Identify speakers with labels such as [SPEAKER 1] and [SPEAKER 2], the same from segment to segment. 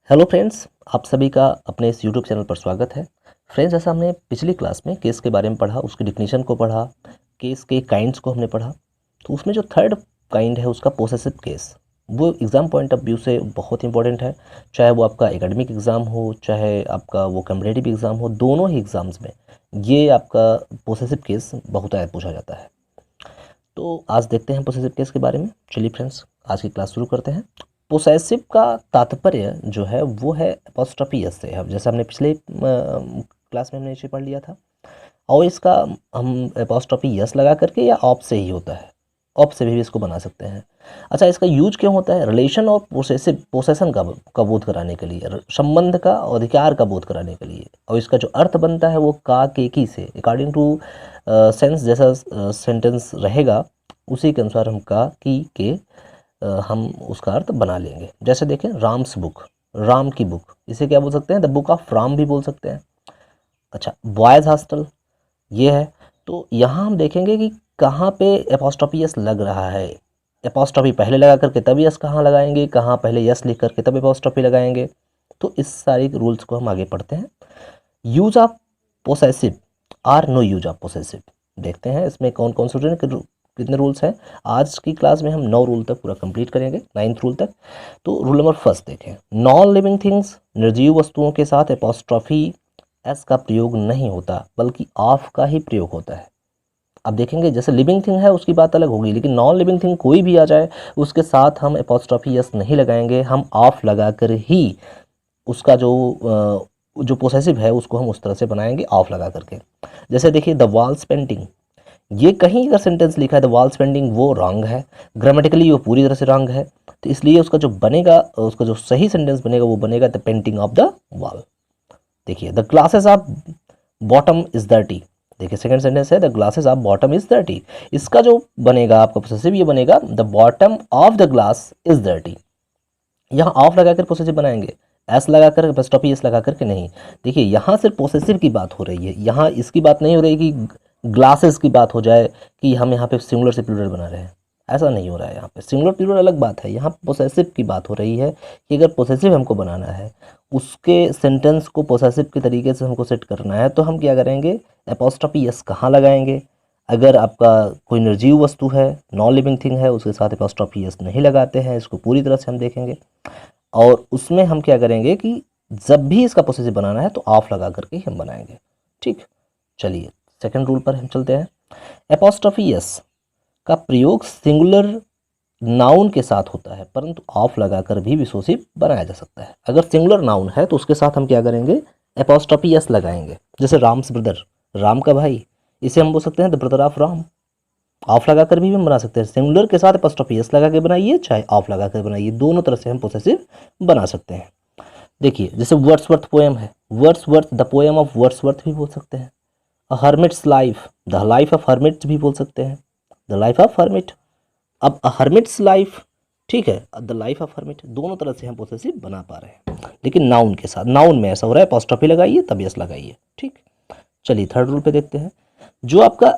[SPEAKER 1] Hello friends, आप सभी का अपने इस यूट्यूब चैनल पर स्वागत है। फ्रेंड्स, जैसा हमने पिछली क्लास में केस के बारे में पढ़ा, उसकी डिफिनीशन को पढ़ा, केस के काइंड्स को हमने पढ़ा, तो उसमें जो थर्ड काइंड है उसका पोसेसिव केस, वो एग्ज़ाम पॉइंट ऑफ व्यू से बहुत इंपॉर्टेंट है। चाहे वो आपका एकेडमिक एग्ज़ाम हो, चाहे आपका वो कम्पिटिटिव एग्ज़ाम हो, दोनों ही एग्ज़ाम्स में ये आपका पोसेसिव केस बहुत ज़्यादा पूछा जाता है। तो आज देखते हैं पोसेसिव केस के बारे में। चलिए फ्रेंड्स, आज की क्लास शुरू करते हैं। पोसेसिव का तात्पर्य जो है वो है अपॉस्ट्रोफी एस से। अब जैसे हमने पिछले क्लास में हमने इसे पढ़ लिया था, और इसका हम अपॉस्ट्रोफी यस लगा करके या ऑप से ही होता है, ऑप से भी इसको बना सकते हैं। अच्छा, इसका यूज क्यों होता है? रिलेशन और पोसेसन का बोध कराने के लिए, संबंध का और अधिकार का बोध कराने के लिए। और इसका जो अर्थ बनता है वो का के की से, अकॉर्डिंग टू सेंस जैसा सेंटेंस रहेगा उसी के अनुसार हम का की के हम उसका अर्थ बना लेंगे। जैसे देखें, राम्स बुक, राम की बुक, इसे क्या बोल सकते हैं? द बुक ऑफ राम भी बोल सकते हैं। अच्छा, बॉयज़ हॉस्टल ये है। तो यहाँ हम देखेंगे कि कहाँ पे एपोस्ट्रोफी यस लग रहा है। एपोस्ट्रोफी पहले लगा करके तब यस कहाँ लगाएंगे, कहाँ पहले यस लिख करके तब एपोस्ट्रोफी लगाएंगे। तो इस सारी रूल्स को हम आगे पढ़ते हैं। Use of possessive or no use of possessive, देखते हैं इसमें कौन कौन से कितने रूल्स हैं। आज की क्लास में हम 9 रूल तक पूरा कंप्लीट करेंगे, 9th रूल तक। तो रूल नंबर फर्स्ट देखें, नॉन लिविंग थिंग्स, निर्जीव वस्तुओं के साथ एपोस्ट्रोफी एस का प्रयोग नहीं होता, बल्कि ऑफ का ही प्रयोग होता है। अब देखेंगे, जैसे लिविंग थिंग है उसकी बात अलग होगी, लेकिन नॉन लिविंग थिंग कोई भी आ जाए उसके साथ हम एपोस्ट्रोफी एस नहीं लगाएंगे, हम ऑफ लगा कर ही उसका जो पोसेसिव है उसको हम उस तरह से बनाएंगे, ऑफ लगा करके। जैसे देखिए, द वॉल्स पेंटिंग, ये कहीं अगर सेंटेंस लिखा है द वॉल्स पेंटिंग, वो रॉन्ग है, ग्रामेटिकली वो पूरी तरह से रॉन्ग है। तो इसलिए उसका जो बनेगा, उसका जो सही सेंटेंस बनेगा वो बनेगा the painting of the wall. देखिए, the glasses of bottom is dirty, देखिए सेकंड सेंटेंस है the glasses of bottom is dirty, इसका जो बनेगा आपका पोसेसिव ये बनेगा the bottom of the glass is dirty. यहाँ ऑफ लगाकर पोसेसिव बनाएंगे, एस लगाकर एपोस्ट्रोफी एस लगा करके नहीं। देखिए, यहाँ सिर्फ पोसेसिव की बात हो रही है, यहाँ इसकी बात नहीं हो रही कि ग्लासेस की बात हो जाए कि हम यहाँ पे सिंगुलर से प्लूरल बना रहे हैं, ऐसा नहीं हो रहा है। यहाँ पे सिंगुलर प्लूरल अलग बात है, यहाँ पोसेसिव की बात हो रही है कि अगर पोसेसिव हमको बनाना है, उसके सेंटेंस को पोसेसिव के तरीके से हमको सेट करना है, तो हम क्या करेंगे, एपोस्ट्रोफी एस कहाँ लगाएंगे। अगर आपका कोई निर्जीव वस्तु है, नॉन लिविंग थिंग है, उसके साथ एपोस्ट्रोफी एस नहीं लगाते हैं, इसको पूरी तरह से हम देखेंगे। और उसमें हम क्या करेंगे कि जब भी इसका पोसेसिव बनाना है तो ऑफ लगा करके हम बनाएंगे। ठीक, चलिए सेकंड रूल पर हम चलते हैं। एपोस्ट्रोफी एस का प्रयोग सिंगुलर नाउन के साथ होता है, परंतु ऑफ लगाकर भी विशेषिव बनाया जा सकता है। अगर सिंगुलर नाउन है तो उसके साथ हम क्या करेंगे, एपोस्ट्रोफी एस लगाएंगे। जैसे राम्स ब्रदर, राम का भाई, इसे हम बोल सकते हैं the brother of Ram, of लगाकर भी हम बना सकते हैं। सिंगुलर के साथ एपोस्ट्रोफी एस लगा के बनाइए, चाहे ऑफ लगा कर बनाइए, दोनों तरह से हम पोसेसिव बना सकते हैं। देखिए, जैसे वर्ड्सवर्थ पोएम है, Wordsworth the poem of Wordsworth भी बोल सकते हैं। Hermits life, the life of hermit भी बोल सकते हैं, द लाइफ ऑफ हर्मिट। अब हर्मिट्स लाइफ, ठीक है, द लाइफ ऑफ हर्मिट, दोनों तरह से हम पोसेसिव बना पा रहे हैं। लेकिन नाउन के साथ, नाउन में ऐसा हो रहा है एपोस्ट्रोफी लगाइए तब यस लगाइए। ठीक, चलिए थर्ड रूल पे देखते हैं। जो आपका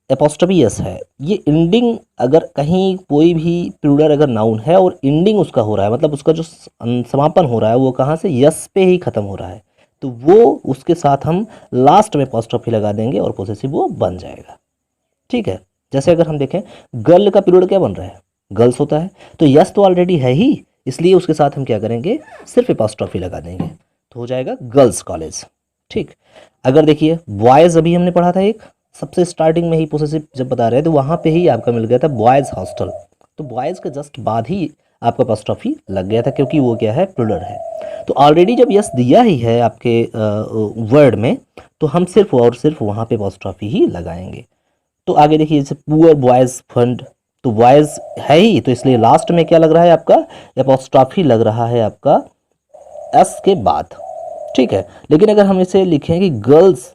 [SPEAKER 1] एपोस्ट्रोफी एस है, ये इंडिंग, अगर कहीं कोई भी प्लूरल अगर नाउन है और इंडिंग उसका हो रहा है, मतलब उसका जो समापन हो रहा है वो कहाँ से, यस पे ही खत्म हो रहा है, तो वो उसके साथ हम लास्ट में एपोस्ट्रोफी लगा देंगे और पोसेसिव वो बन जाएगा। ठीक है, जैसे अगर हम देखें, गर्ल का प्लूरल क्या बन रहा है, गर्ल्स होता है, तो यस तो ऑलरेडी है ही, इसलिए उसके साथ हम क्या करेंगे, सिर्फ एपोस्ट्रोफी लगा देंगे, तो हो जाएगा गर्ल्स कॉलेज। ठीक, अगर देखिए बॉयज़, अभी हमने पढ़ा था एक सबसे स्टार्टिंग में ही पोसेसिव जब बता रहे थे, वहाँ पे ही आपका मिल गया था बॉयज़ हॉस्टल, तो बॉयज़ के जस्ट बाद ही आपका एपोस्ट्रोफी लग गया था, क्योंकि वो क्या है, प्लूरल है। तो ऑलरेडी जब यस दिया ही है आपके वर्ड में, तो हम सिर्फ और सिर्फ वहाँ पे एपोस्ट्रोफी ही लगाएंगे। तो आगे देखिए, जैसे पुअर बॉयज़ फंड, तो बॉयज़ है ही, तो इसलिए लास्ट में क्या लग रहा है आपका, एपोस्ट्रोफी लग रहा है आपका एस के बाद। ठीक है, लेकिन अगर हम इसे लिखें कि गर्ल्स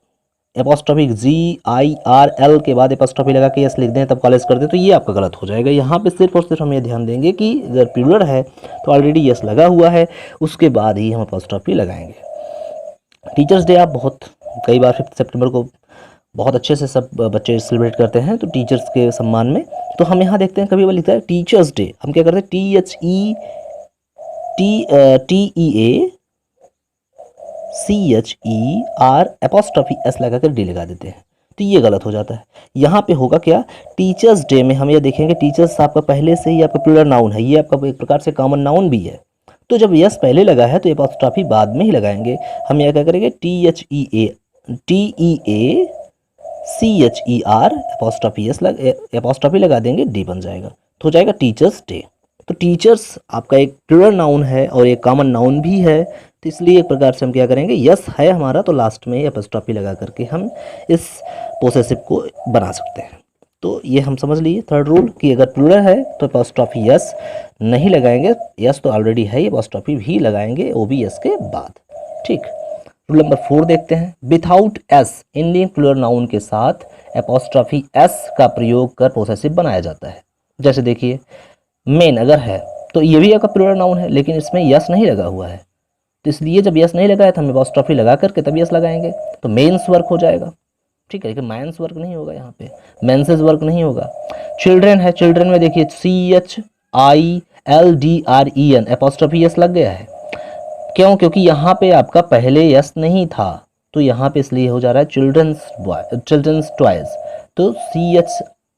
[SPEAKER 1] एपोस्ट्रोफी GIRL के बाद एपोस्ट्रोफी लगा के एस लिख दें तब कॉलेज कर दें, तो ये आपका गलत हो जाएगा। यहाँ पे सिर्फ और सिर्फ हम ये ध्यान देंगे कि अगर प्लूरल है तो ऑलरेडी यस लगा हुआ है, उसके बाद ही हम एपोस्ट्रोफी लगाएंगे। टीचर्स डे आप बहुत कई बार 5 सितंबर को बहुत अच्छे से सब बच्चे सेलिब्रेट करते हैं, तो टीचर्स के सम्मान में, तो हम यहाँ देखते हैं कभी वो लिखता है टीचर्स डे, हम क्या करते हैं TEACHER लगा कर डी लगा देते हैं, तो ये गलत हो जाता है। यहाँ पे होगा क्या, टीचर्स डे में हम ये देखेंगे टीचर्स आपका पहले से ही आपका प्लूरल नाउन है, ये आपका एक प्रकार से कॉमन नाउन भी है, तो जब यस पहले लगा है तो एपॉस्ट्रॉफी बाद में ही लगाएंगे। हम यह क्या करेंगे, TEACHER एपॉस्ट्रॉफी लगा देंगे, डी बन जाएगा, तो हो जाएगा टीचर्स डे। तो टीचर्स आपका एक प्लूरल नाउन है और एक कॉमन नाउन भी है, तो इसलिए एक प्रकार से हम क्या करेंगे, यस है हमारा तो लास्ट में एपॉस्ट्रॉफी लगा करके हम इस पोसेसिव को बना सकते हैं। तो ये हम समझ लिए थर्ड रूल कि अगर प्लूरल है तो एपॉस्ट्रॉफी यस नहीं लगाएंगे, यस तो ऑलरेडी है, एपॉस्ट्रॉफी भी लगाएंगे वो भी यस के बाद। ठीक, रूल नंबर 4 देखते हैं। Without S ending plural noun के साथ एपॉस्ट्रॉफी एस का प्रयोग कर पोसेसिव बनाया जाता है। जैसे देखिए मेन अगर है तो ये भी आपका प्लूरल नाउन है लेकिन इसमें यस नहीं लगा हुआ है, तो इसलिए जब यस नहीं लगाया तो हम एपॉस्ट्रॉफी लगा करके तब यस लगाएंगे, तो मेंस वर्क हो जाएगा। ठीक है, लेकिन मैंस वर्क नहीं होगा, यहाँ पे मेंसेस वर्क नहीं होगा। चिल्ड्रेन है, चिल्ड्रेन में देखिए CHILDREN एपॉस्ट्रॉफी यस लग गया है, क्यों, क्योंकि यहाँ पे आपका पहले यस नहीं था, तो यहाँ पे इसलिए हो जा रहा है चिल्ड्रंस टॉयज, तो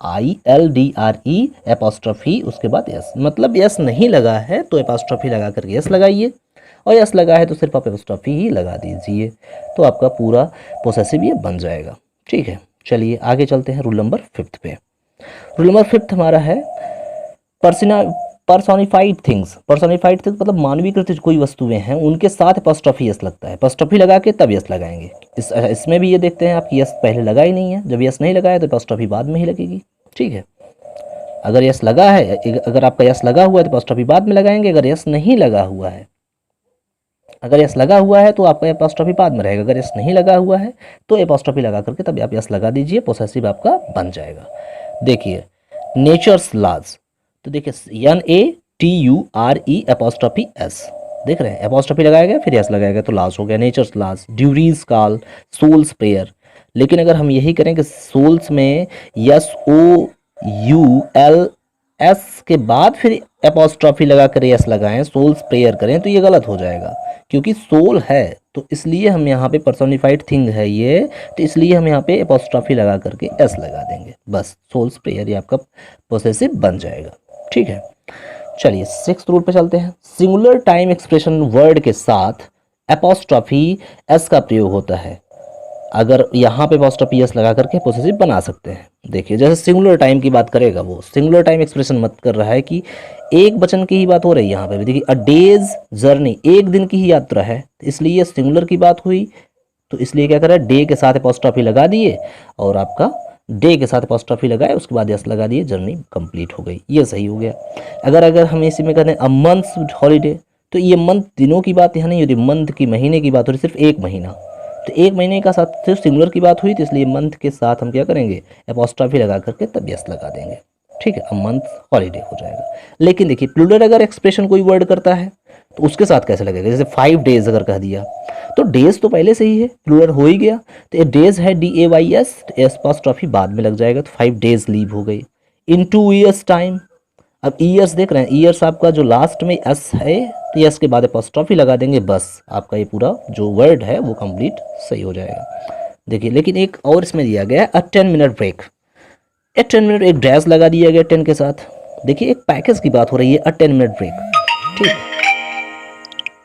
[SPEAKER 1] CHILDRE एपॉस्ट्रॉफी उसके बाद यस, मतलब यस नहीं लगा है तो एपॉस्ट्रॉफी लगा करके यस लगाइए, और यस लगा है तो सिर्फ आप एपॉस्ट्रॉफी ही लगा दीजिए, तो आपका पूरा पोसेसिव ये बन जाएगा। ठीक है, चलिए आगे चलते हैं रूल नंबर 5 पे। रूल नंबर 5 हमारा है पर्सोनिफाइड थिंग्स मतलब मानवीकृत कोई वस्तुएं हैं उनके साथ एपॉस्ट्रॉफी यस लगता है, एपॉस्ट्रॉफी लगा के तब यस लगाएंगे। इसमें भी ये देखते हैं आपकी यस पहले लगा ही नहीं है, जब यस नहीं लगाया तो एपॉस्ट्रॉफी बाद में ही लगेगी। ठीक है, अगर यस लगा है, अगर आपका यस लगा हुआ है तो एपॉस्ट्रॉफी बाद में लगाएंगे, अगर यस नहीं लगा हुआ है, अगर यस लगा हुआ है तो आपका एपॉस्ट्रॉफी बाद में रहेगा, अगर यस नहीं लगा हुआ है तो एपॉस्ट्रॉफी लगा करके तब आप यस लगा दीजिए, पोसेसिव आपका बन जाएगा। देखिए नेचर्स लॉज, तो देखिए NATURE एपॉस्ट्रॉफी S, देख रहे हैं एपॉस्ट्रॉफी लगाया गया फिर यस लगाया गया तो लॉज हो गया, nature's laws. Duty's call, soul's prayer, लेकिन अगर हम यही करें कि सोल्स में SOULS के बाद फिर एपॉस्ट्रॉफी लगा कर यस लगाएं, सोल्स प्रेयर करें, तो ये गलत हो जाएगा, क्योंकि सोल है तो इसलिए हम यहाँ पे पर्सोनिफाइड थिंग है ये, तो इसलिए हम यहाँ पे एपॉस्ट्रॉफी लगा करके एस लगा देंगे, बस सोल्स प्रेयर ये आपका पोसेसिव बन जाएगा। ठीक है, चलिए 6th रूल पे चलते हैं। सिंगुलर टाइम एक्सप्रेशन वर्ड के साथ एपॉस्ट्रॉफी एस का प्रयोग होता है, अगर यहाँ पे एपॉस्ट्रॉफी एस लगा करके पोसेसिव बना सकते हैं। देखिए जैसे सिंगुलर टाइम की बात करेगा, वो सिंगुलर टाइम एक्सप्रेशन मत कर रहा है कि एक वचन की ही बात हो रही है, यहाँ पे भी देखिए अ डेज जर्नी, एक दिन की ही यात्रा है, इसलिए सिंगुलर की बात हुई, तो इसलिए क्या करें, डे के साथ एपॉस्ट्रॉफी लगा दिए और आपका डे के साथ एपॉस्ट्रॉफी लगाए, उसके बाद यस लगा दिए, जर्नी कंप्लीट हो गई, ये सही हो गया। अगर हम इसी में कहते हैं अ मंथ्स हॉलीडे, तो ये मंथ दिनों की बात यहाँ नहीं हो रही, मंथ की महीने की बात हो रही, सिर्फ एक महीना, तो एक महीने का साथ सिर्फ सिंगुलर की बात हुई, तो इसलिए मंथ के साथ हम क्या करेंगे, एपॉस्ट्रॉफी लगा करके तब यस लगा देंगे। ठीक है, अ मंथ हॉलीडे हो जाएगा। लेकिन देखिए प्लूरल अगर एक्सप्रेशन कोई वर्ड करता है तो उसके साथ कैसे लगेगा, जैसे 5 डेज अगर कह दिया तो डेज तो पहले से ही है, प्लूरल हो ही गया, तो ये डेज है DAYS, एपॉस्ट्रॉफी बाद में लग जाएगा, तो 5 डेज लीव हो गई। इन 2 ईयर्स टाइम, अब ईयर्स देख रहे हैं, ईयर्स आपका जो लास्ट में एस है तो एस के बाद एपॉस्ट्रॉफी लगा देंगे, बस आपका ये पूरा जो वर्ड है वो कंप्लीट सही हो जाएगा। देखिए लेकिन एक और इसमें दिया गया है अ 10 मिनट ब्रेक, 10 मिनट एक डैश लगा दिया गया 10 के साथ। देखिए एक पैकेज की बात हो रही है अ 10 मिनट ब्रेक, ठीक,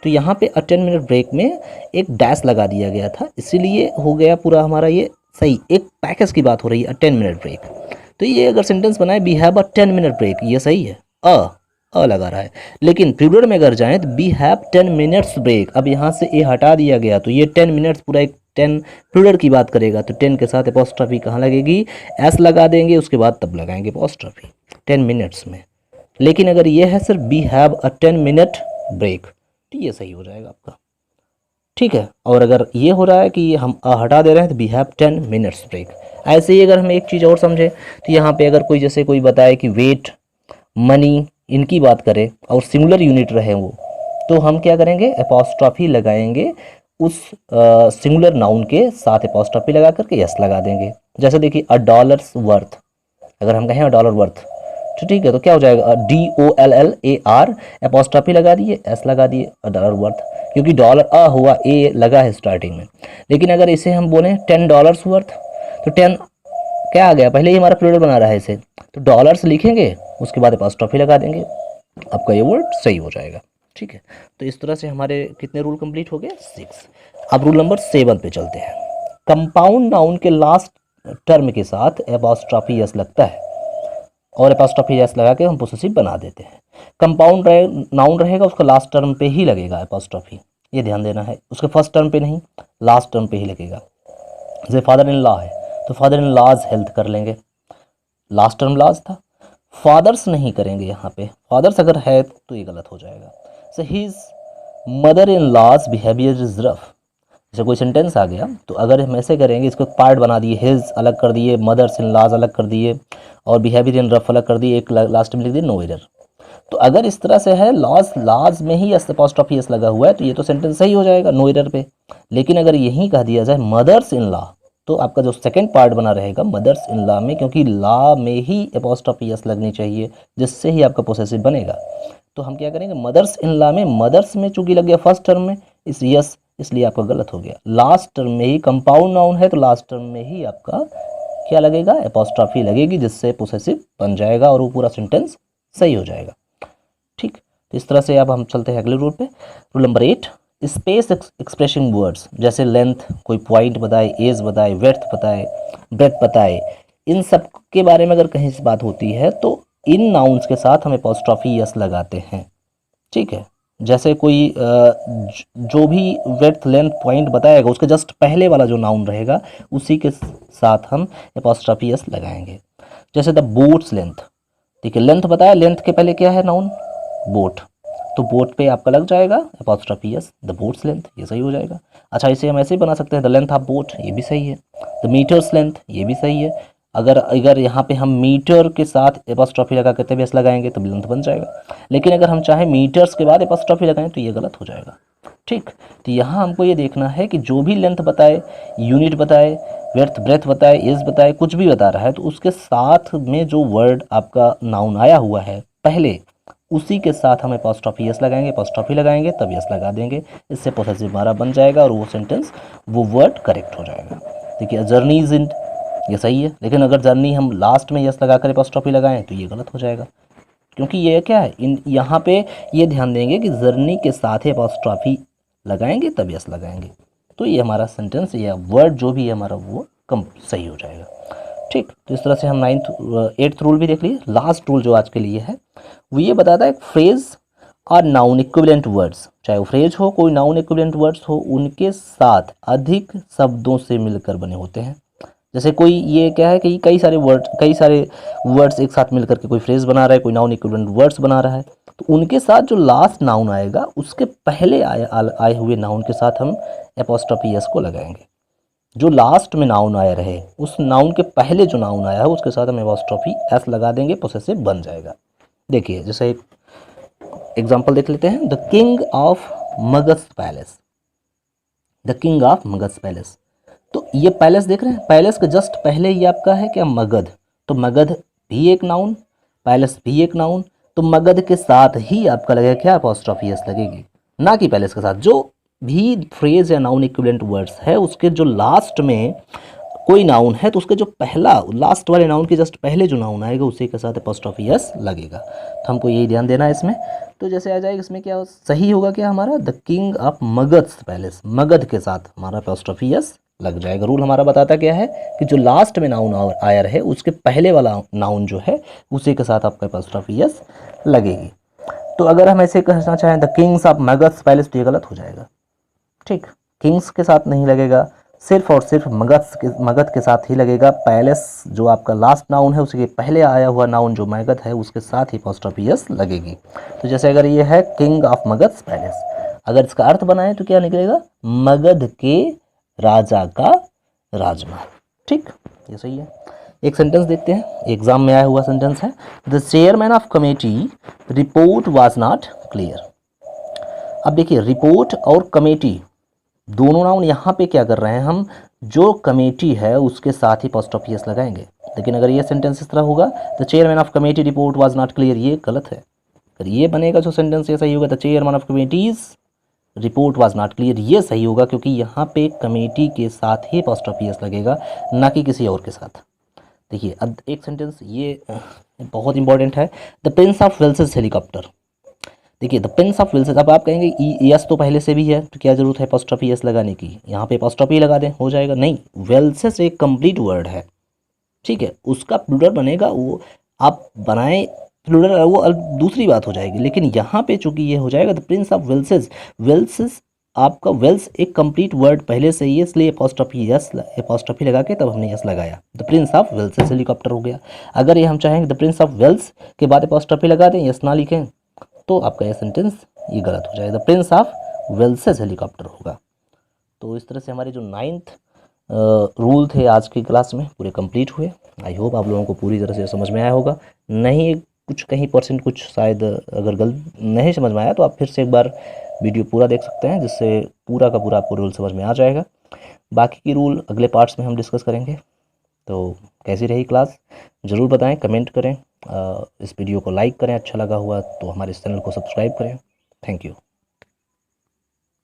[SPEAKER 1] तो यहाँ पे अ 10 मिनट ब्रेक में एक डैश लगा दिया गया था, इसीलिए हो गया पूरा हमारा ये सही, एक पैकेज की बात हो रही है अ 10 मिनट ब्रेक। तो ये अगर सेंटेंस बनाए we have a 10 minute break, ये सही है, अ लगा रहा है। लेकिन प्लूरल में अगर जाएं तो वी हैव 10 मिनट्स ब्रेक, अब यहाँ से ए हटा दिया गया तो ये 10 मिनट्स पूरा एक 10 प्लूरल की बात करेगा, तो 10 के साथ एपॉस्ट्रॉफी कहाँ लगेगी, एस लगा देंगे, उसके बाद तब लगाएंगे एपॉस्ट्रॉफी 10 मिनट्स में। लेकिन अगर ये है सिर्फ we have a 10 minute break, तो ये सही हो जाएगा आपका। ठीक है, और अगर ये हो रहा है कि हम हटा दे रहे हैं तो वी हैव 10 मिनट्स ब्रेक। ऐसे ही अगर हम एक चीज़ और समझे तो यहाँ पे अगर कोई जैसे कोई बताए कि वेट, मनी, इनकी बात करें और सिंगुलर यूनिट रहे वो, तो हम क्या करेंगे, एपॉस्ट्रॉफी लगाएंगे उस सिंगुलर नाउन के साथ, एपॉस्ट्रॉफी लगा करके यस लगा देंगे। जैसे देखिए अ डॉलर्स वर्थ, अगर हम कहें अ डॉलर वर्थ, तो ठीक है, तो क्या हो जाएगा, DOLLAR एपोस्ट्रॉफी लगा दिए, S लगा दिए और डॉलर वर्थ, क्योंकि डॉलर हुआ, A लगा है स्टार्टिंग में। लेकिन अगर इसे हम बोलें $10 वर्थ, तो 10 क्या आ गया, पहले ही हमारा प्लूरल बना रहा है इसे, तो डॉलर्स लिखेंगे, उसके बाद एपोस्ट्रॉफी लगा देंगे, आपका ये वर्ड सही हो जाएगा। ठीक है, तो इस तरह से हमारे कितने रूल कंप्लीट हो गए, 6। अब रूल नंबर 7 पे चलते हैं। कंपाउंड नाउन के लास्ट टर्म के साथ एपोस्ट्रॉफी एस लगता है और एपोस्ट्रॉफी एस लगा के हम पोसेसिव बना देते हैं। कंपाउंड नाउन रहेगा, उसका लास्ट टर्म पे ही लगेगा एपोस्ट्रॉफी, ये ध्यान देना है, उसके फर्स्ट टर्म पे नहीं, लास्ट टर्म पे ही लगेगा। जैसे फादर इन लॉ है तो फादर इन लॉज हेल्थ कर लेंगे, लास्ट टर्म लॉज था। फादर्स नहीं करेंगे यहाँ पे, फादर्स अगर है तो ये गलत हो जाएगा। So his mother in law's behaviour is rough, जैसे कोई सेंटेंस आ गया तो अगर हम ऐसे करेंगे, इसको पार्ट बना दिए, हिज अलग कर दिए, मदर्स इन लॉज अलग कर दिए और बिहेवियर इन रफ अलग कर दिए, एक लास्ट में लिख दिए नो एरर। तो अगर इस तरह से है, लॉज में ही एपोस्ट्रॉफी एस लगा हुआ है, तो ये तो सेंटेंस सही हो जाएगा नो एरर पे। लेकिन अगर यहीं कह दिया जाए मदर्स इन लॉ, तो आपका जो सेकंड पार्ट बना रहेगा मदर्स इन लॉ में, क्योंकि लॉ में ही एपोस्ट्रॉफी एस लगनी चाहिए, जिससे ही आपका पोसेसिव बनेगा। तो हम क्या करेंगे, मदर्स इन लॉ में, मदर्स में चूंकि लग गया फर्स्ट टर्म में इस यस, इसलिए आपका गलत हो गया। लास्ट टर्म में ही, कंपाउंड नाउन है तो लास्ट टर्म में ही आपका क्या लगेगा, एपोस्ट्रॉफी लगेगी, जिससे पोसेसिव बन जाएगा और वो पूरा सेंटेंस सही हो जाएगा। ठीक, तो इस तरह से अब हम चलते हैं अगले रूल पे। Rule number 8, space expressing words, जैसे लेंथ, कोई पॉइंट बताए, एज बताए, वेड्थ बताए, ब्रेथ बताए, इन सब के बारे में अगर कहीं से बात होती है तो इन नाउन्स के साथ हम एपोस्ट्रॉफी यस लगाते हैं। ठीक है, जैसे कोई जो भी वेड्थ लेंथ पॉइंट बताएगा उसके जस्ट पहले वाला जो नाउन रहेगा उसी के साथ हम एपोस्ट्रॉफी यस लगाएंगे। जैसे द बोट्स लेंथ, ठीक है, लेंथ बताया, लेंथ के पहले क्या है नाउन, बोट, तो बोट पे आपका लग जाएगा apostrophe S, the boats length, ये सही हो जाएगा। अच्छा, इसे हम ऐसे ही बना सकते हैं, द लेंथ ऑफ बोट, ये भी सही है। द मीटर्स लेंथ, ये भी सही है। अगर यहाँ पे हम मीटर के साथ एपोस्ट्रॉफी लगा करते हुए एस लगाएंगे तो लेंथ बन जाएगा। लेकिन अगर हम चाहें मीटर्स के बाद एपोस्ट्रॉफी लगाएं तो ये गलत हो जाएगा। ठीक, तो यहाँ हमको ये देखना है कि जो भी लेंथ बताए, यूनिट बताए, वेड्थ ब्रेथ बताए, एज बताए, कुछ भी बता रहा है तो उसके साथ में जो वर्ड आपका नाउन आया हुआ है पहले, उसी के साथ हम एपोस्ट्रॉफी यस लगाएंगे, एपोस्ट्रॉफी लगाएंगे तब यस लगा देंगे, इससे पोसेसिव हमारा बन जाएगा और वो सेंटेंस, वो वर्ड करेक्ट हो जाएगा। देखिए, जर्नी इज इन, ये सही है, लेकिन अगर जर्नी हम लास्ट में यस लगाकर एपोस्ट्रॉफी लगाएं तो ये गलत हो जाएगा, क्योंकि ये क्या है, यहाँ पे ये ध्यान देंगे कि जर्नी के साथ ही एपोस्ट्रॉफी लगाएंगे तब यस लगाएंगे, तो ये हमारा सेंटेंस या वर्ड जो भी है हमारा वो कम सही हो जाएगा। ठीक, तो इस तरह से हम 8th रूल भी देख लिए। लास्ट रूल जो आज के लिए है वो ये बताता है, फ्रेज और नाउन इक्विवेलेंट वर्ड्स, चाहे वो फ्रेज हो, कोई नाउन इक्विवेलेंट वर्ड्स हो, उनके साथ अधिक शब्दों से मिलकर बने होते हैं। जैसे कोई ये क्या है कि कई सारे वर्ड्स एक साथ मिलकर के कोई फ्रेज बना रहा है, कोई नाउन इक्विवेलेंट वर्ड्स बना रहा है, तो उनके साथ जो लास्ट नाउन आएगा उसके पहले आए हुए नाउन के साथ हम एपोस्ट्रॉफी एस को लगाएंगे। जो लास्ट में नाउन आया रहे, उस नाउन के पहले जो नाउन आया है उसके साथ हम एपोस्ट्रॉफी एस लगा देंगे, पोसेसिव बन जाएगा। देखिए, जैसे एक एग्जाम्पल देख लेते हैं, the king of Magadh palace, the king of Magadh palace, तो ये पैलेस देख रहे हैं, पैलेस के जस्ट पहले ही आपका है क्या, मगध, तो मगध भी एक नाउन, पैलेस भी एक नाउन, तो मगध के साथ ही आपका लगेगा क्या, एपोस्ट्रॉफी एस लगेगी, ना कि पैलेस के साथ। जो भी फ्रेज या नाउन इक्विवेलेंट वर्ड्स है उसके जो लास्ट में कोई नाउन है तो उसके जो पहला लास्ट वाले नाउन के जस्ट पहले जो नाउन आएगा उसी के साथ एपोस्ट्रॉफी एस लगेगा, तो हमको यही ध्यान देना है इसमें। तो जैसे आ जाएगा इसमें क्या सही होगा, क्या हमारा, the king of Magadh palace, Magadh के साथ हमारा एपोस्ट्रॉफी एस लग जाएगा। रूल हमारा बताता क्या है कि जो लास्ट में नाउन आया रहे उसके पहले वाला नाउन जो है उसी के साथ आपका एपोस्ट्रॉफी एस लगेगी। तो अगर हम ऐसे कहना चाहें the Kings of Magadh palace, तो ये गलत हो जाएगा। ठीक, किंग्स के साथ नहीं लगेगा, सिर्फ और सिर्फ मगध के साथ ही लगेगा। पैलेस जो आपका लास्ट नाउन है उसके पहले आया हुआ नाउन जो मगध है उसके साथ ही एपोस्ट्रॉफी एस लगेगी। तो जैसे अगर ये है किंग ऑफ मगध पैलेस, अगर इसका अर्थ बनाए तो क्या निकलेगा, मगध के राजा का राजमहल। ठीक, ये सही है। एक सेंटेंस देखते हैं, एग्जाम में आया हुआ सेंटेंस है, the chairman of committee report was not clear. अब देखिए, रिपोर्ट और कमेटी दोनों नाउन यहाँ पे क्या कर रहे हैं हम, जो कमेटी है उसके साथ ही एपोस्ट्रॉफी एस लगाएंगे, लेकिन अगर ये सेंटेंस इस तरह होगा, the chairman of committee report was not clear, ये गलत है। अगर ये बनेगा जो सेंटेंस, ये सही होगा, the chairman of committees report was not clear, ये सही होगा, क्योंकि यहाँ पे कमेटी के साथ ही अपॉस्ट्रोफी एस लगेगा, ना कि किसी और के साथ। देखिए अब एक सेंटेंस ये बहुत इंपॉर्टेंट है, द प्रिंस ऑफ वेल्सेस हेलीकॉप्टर। देखिए द प्रिंस ऑफ वेल्सेस, अब आप कहेंगे यस तो पहले से भी है, तो क्या जरूरत है अपॉस्ट्रोफी एस लगाने की, यहाँ पे अपॉस्ट्रोफी लगा दें हो जाएगा। नहीं, वेल्सेस एक कंप्लीट वर्ड है, ठीक है, उसका प्लूरल बनेगा, वो आप बनाएं प्लूरल, वो दूसरी बात हो जाएगी। लेकिन यहाँ पे चूंकि ये हो जाएगा द प्रिंस ऑफ वेल्सेस, वेल्सेस आपका वेल्स एक कंप्लीट वर्ड पहले से ही है, इसलिए अपॉस्ट्रोफी लगा के तब हमने यस लगाया, द प्रिंस ऑफ वेल्सेस हेलीकॉप्टर हो गया। अगर ये हम चाहेंगे द प्रिंस ऑफ वेल्स के बाद अपॉस्ट्रोफी लगा दें, यस ना लिखें, तो आपका यह सेंटेंस ये गलत हो जाएगा, द प्रिंस ऑफ वेल्सेस हेलीकॉप्टर होगा। तो इस तरह से हमारे जो 9th रूल थे आज की क्लास में पूरे कंप्लीट हुए। आई होप आप लोगों को पूरी तरह से समझ में आया होगा। नहीं कुछ कहीं परसेंट कुछ शायद अगर गलत नहीं समझ में आया तो आप फिर से एक बार वीडियो पूरा देख सकते हैं, जिससे पूरा का पूरा आपको रूल समझ में आ जाएगा। बाकी की रूल अगले पार्ट्स में हम डिस्कस करेंगे। तो कैसी रही क्लास ज़रूर बताएं, कमेंट करें, इस वीडियो को लाइक करें, अच्छा लगा हुआ तो हमारे इस चैनल को सब्सक्राइब करें। Thank you.